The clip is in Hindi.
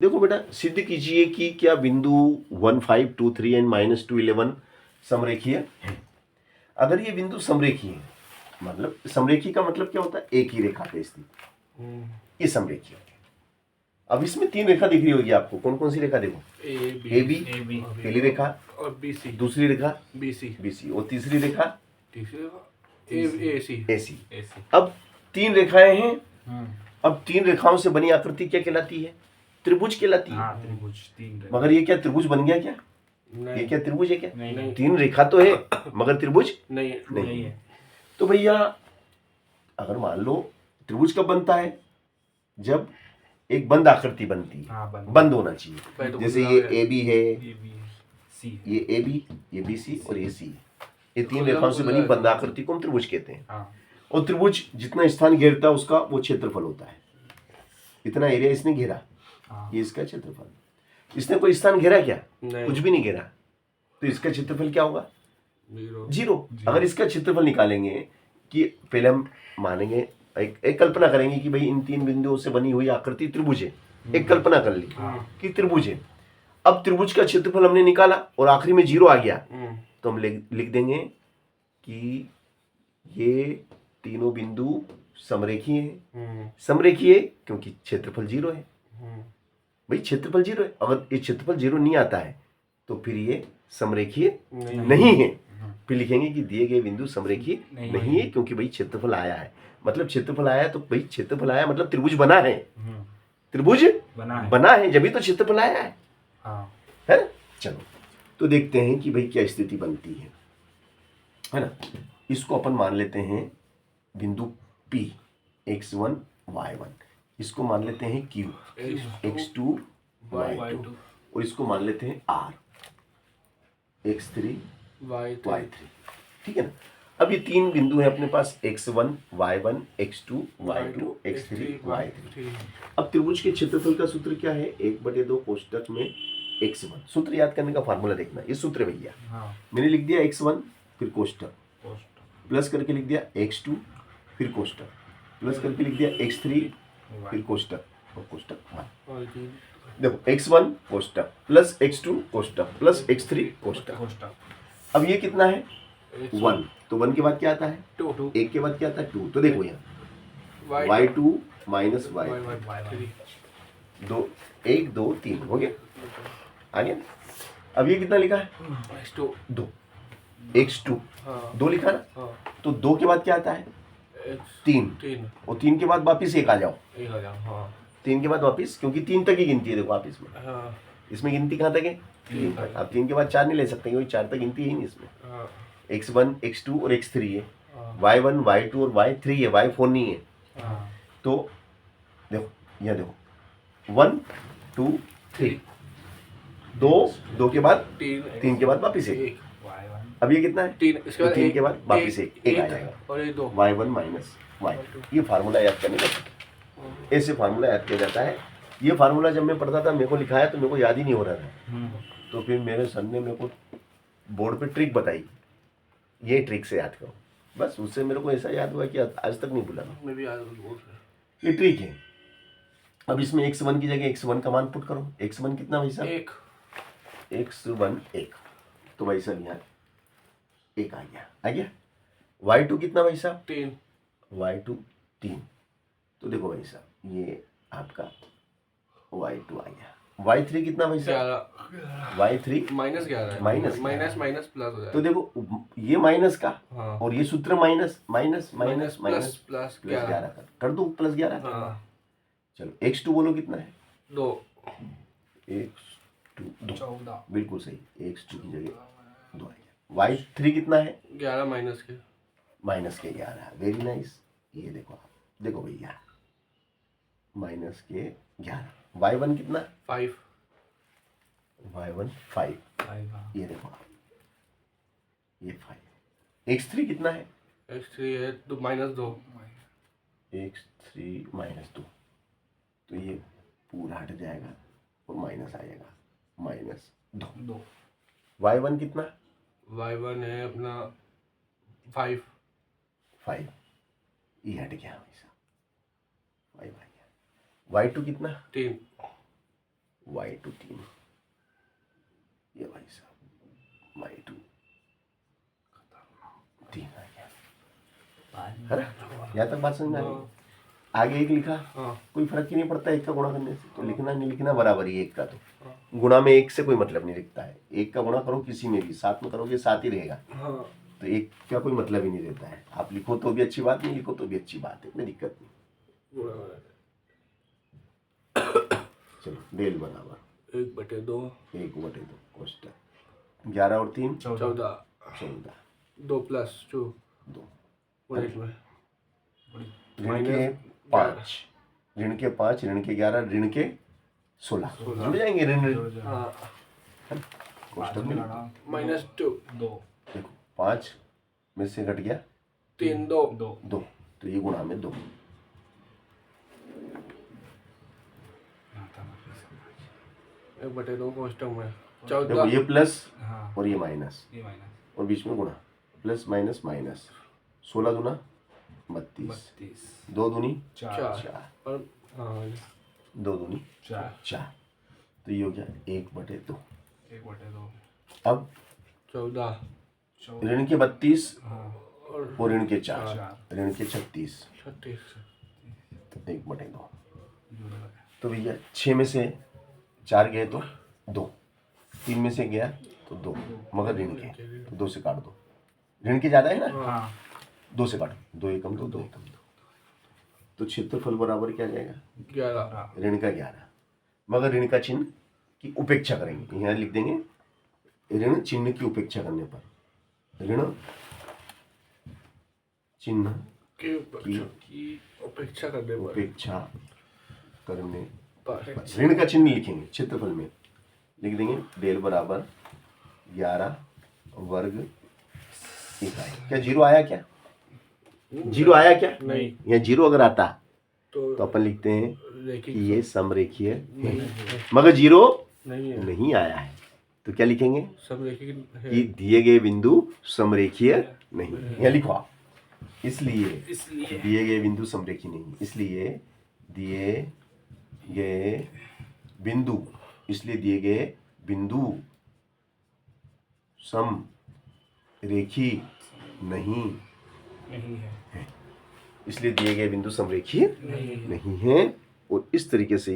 देखो बेटा, सिद्ध कीजिए कि क्या बिंदु 1 5 2 3 एंड -2 11 समरेखीय है। अगर ये बिंदु समरेखीय है, मतलब समरेखी का मतलब क्या होता है, एक ही रेखा पे स्थित, ये समरेखीय है। अब इसमें तीन रेखा दिख रही होगी आपको, कौन कौन सी रेखा देखो, ए बी पहली रेखा, और बीसी, दूसरी रेखा बीसी, और तीसरी रेखा एसी। अब तीन रेखाएं हैं। अब तीन रेखाओं से बनी आकृति क्या कहलाती है, त्रिभुज कहलाती है। त्रिभुज तीन मगर ये क्या त्रिभुज बन गया क्या, ये क्या त्रिभुज है क्या? नहीं। तीन रेखा तो है मगर त्रिभुज नहीं है। तो भैया अगर मान लो त्रिभुज कब बनता है, जब एक बंद आकृति बनती है, बंद होना चाहिए। जैसे ये ए बी है, ये ए बी, ये बी सी और ये सी, ये तीन रेखाओं से बनी बंद आकृति को हम त्रिभुज कहते हैं। और त्रिभुज जितना स्थान घेरता है उसका वो क्षेत्रफल होता है। इतना एरिया इसने घेरा, ये इसका क्षेत्रफल। इसने कोई स्थान घेरा क्या? कुछ भी नहीं घेरा, तो इसका क्षेत्रफल क्या होगा? जीरो। अगर इसका क्षेत्रफल निकालेंगे कि पहले हम मानेंगे, एक कल्पना करेंगे कि भाई इन तीन बिंदुओं से बनी हुई आकृति त्रिभुज है। एक कल्पना कर ली कि त्रिभुज है। अब त्रिभुज का क्षेत्रफल हमने निकाला और आखिरी में जीरो आ गया, तो हम लिख देंगे कि ये तीनों बिंदु समरेखीय है। समरेखीय क्योंकि क्षेत्रफल जीरो है। भाई क्षेत्रफल जीरो है, अगर ये क्षेत्रफल जीरो नहीं आता है तो फिर ये समरेखीय नहीं है। फिर लिखेंगे कि दिए गए बिंदु समरेखीय नहीं है, क्योंकि भाई क्षेत्रफल आया है। मतलब क्षेत्रफल आया है तो भाई क्षेत्रफल आया मतलब त्रिभुज बना है। त्रिभुज बना है जब भी तो क्षेत्रफल आया है, है ना। चलो तो देखते हैं कि भाई क्या स्थिति बनती है ना। इसको अपन मान लेते हैं बिंदु P, x1 y1। इसको मान लेते हैं Q, x2 y2। और इसको मान लेते हैं R, x3 y3। ठीक है ना। अब ये तीन बिंदु हैं अपने पास, x1 y1 x2 y2 x3 y3। अब त्रिभुज के क्षेत्रफल का सूत्र क्या है, 1/2 कोष्टक में x1। सूत्र याद करने का फार्मूला देखना, ये सूत्र भैया मैंने लिख दिया x1 फिर कोष्टक, प्लस करके लिख दिया x2 फिर कोष्टक, प्लस करके लिख दिया x3 फिर कोष्टक और कोष्टक। देखो x1 कोष्टक plus x2 कोष्टक plus x3 कोष्टक। अब ये कितना है 1, तो 1 के बाद क्या आता है 2, 1 के बाद क्या आता है 2। तो देखो यहाँ y2 माइनस y3, 2 1 2 3 हो गया, आ गया। अब ये कितना लिखा है 2, x2 2 लिखा ना। तो 2 के बाद क्या आता है 3, और 3 के बाद वापिस 1 आ जाओ। 3 के बाद वापिस, क्योंकि 3 तक ही गिनती है। देखो आप इसमें गिनती कहाँ तक है 3 तक। आप 3 के बाद 4 नहीं ले सकते क्योंकि 4 तक गिनती है ही नहीं इसमें। x1 x2 और x3 है, y1 y2 और y3 है, y4 नहीं है। तो देखो यहाँ देखो 1 2 3, 2 के बाद 3 के बाद वापिस 1। अब ये कितना है 3 के बाद वापिस 1 आ जाएगा, y1 माइनस y2। ये फार्मूला याद करने का, ऐसे फार्मूला याद किया जाता है। ये फार्मूला जब मैं पढ़ता था मेरे को लिखाया तो मेरे को याद ही नहीं हो रहा था। तो फिर मेरे सर ने मेरे को बोर्ड पे ट्रिक बताई, ये ट्रिक से याद करो। बस उससे मेरे को ऐसा याद हुआ कि आज तक नहीं भूला मैं। ये ट्रिक है। अब इसमें x1 की जगह x1 का मान पुट करो। x1 कितना भाई साहब 1, x1 1, तो भाई साहब यहाँ 1 आ गया। y2 कितना भाई साहब 3, y2 3। तो देखो भाई साहब ये आपका y2 आ गया। y3 कितना भाई साहब y3 माइनस प्लस हो जाएगा। तो देखो ये माइनस का और ये सूत्र minus minus minus minus plus 11 कर दो, प्लस 11। चलो x2 बोलो कितना है 2, x2 2, 14, बिल्कुल सही। x2 की जगह 2 आ गया। y3 कितना है 11 माइनस के 11। Very nice. ये देखो आप, देखो भैया माइनस के 11। y1 कितना 5, y1 5, ये देखो आप ये 5। x3 कितना है x3 है -2, x3 -2, तो ये पूरा हट जाएगा और माइनस आ जाएगा -2। y1 कितना y1 है अपना 5, ये हट गया हमेशा 5 आ गया। y2 कितना 3, y2 3, ये भाई साहब y2 3 आ गया है ना। यहाँ तक बात समझ में आ गई। आगे एक लिखा, कोई फर्क ही नहीं पड़ता एक का गुणा करने से, तो लिखना नहीं लिखना बराबर ही एक का, तो गुणा में एक से कोई मतलब नहीं दिखता है। एक का गुणा करो किसी में भी, साथ में करोगे साथ ही रहेगा, तो एक का कोई मतलब ही नहीं रहता है। आप लिखो तो भी अच्छी बात, नहीं लिखो तो भी अच्छी बात है, कोई दिक्कत नहीं। चलो डेल बराबर 1/2 1/2 कोष्टक 11 और 3 14 2 + 2 2 1 में ऋण के 5 ऋण के 5 ऋण के 11 ऋण के 16 जुड़ जाएंगे ऋण। कोष्टक में -2 2 देखो 5 में से घट गया 3 2 2, तो ये गुणा में 2। 1/2 कोष्टक में देखो 14 ये प्लस हाँ और ये माइनस ये माइनस और बीच में गुणा, प्लस माइनस माइनस, 16 दूना 32, 32 2 दूनी 4 4, और 2 दूनी 4 4, तो ये हो गया 1/2। 1/2 अब 14 ऋण के 32 हाँ और ऋण के 4 4 ऋण के 36 36 1/2। जुड़ गया तो भैया 6 में से 4 गए तो 2, 3 में से गया तो 2, मगर ऋण के तो 2 से काट दो, ऋण के ज़्यादा है ना, हाँ 2 से काटो, 2 एकम 2 2 एकम 2, तो क्षेत्रफल बराबर क्या जाएगा 11 ऋण का 11, मगर ऋण का चिन्ह की उपेक्षा करेंगे, यहाँ लिख देंगे ऋण चिन्ह की उपेक्षा करने पर, ऋण चिन्ह की उपेक्षा करने पर उपेक्षा करने पर ऋण का चिन्ह लिखेंगे, क्षेत्रफल में लिख देंगे डेल बराबर 11 वर्ग इकाई। क्या जीरो आया, क्या जीरो आया क्या? नहीं। यहाँ जीरो अगर आता तो तो अपन लिखते हैं रेखिक कि ये समरेखीय नहीं है, है मगर जीरो नहीं है नहीं आया है, तो क्या लिखेंगे समरेखिक है कि दिए गए बिंदु समरेखीय नहीं है। यहाँ लिखो आप, इसलिए दिए गए बिंदु समरेखीय नहीं, इसलिए दिए गए बिंदु, इसलिए दिए गए बिंदु समरेखीय नहीं है इसलिए दिए गए बिंदु समरेखीय नहीं है। और इस तरीके से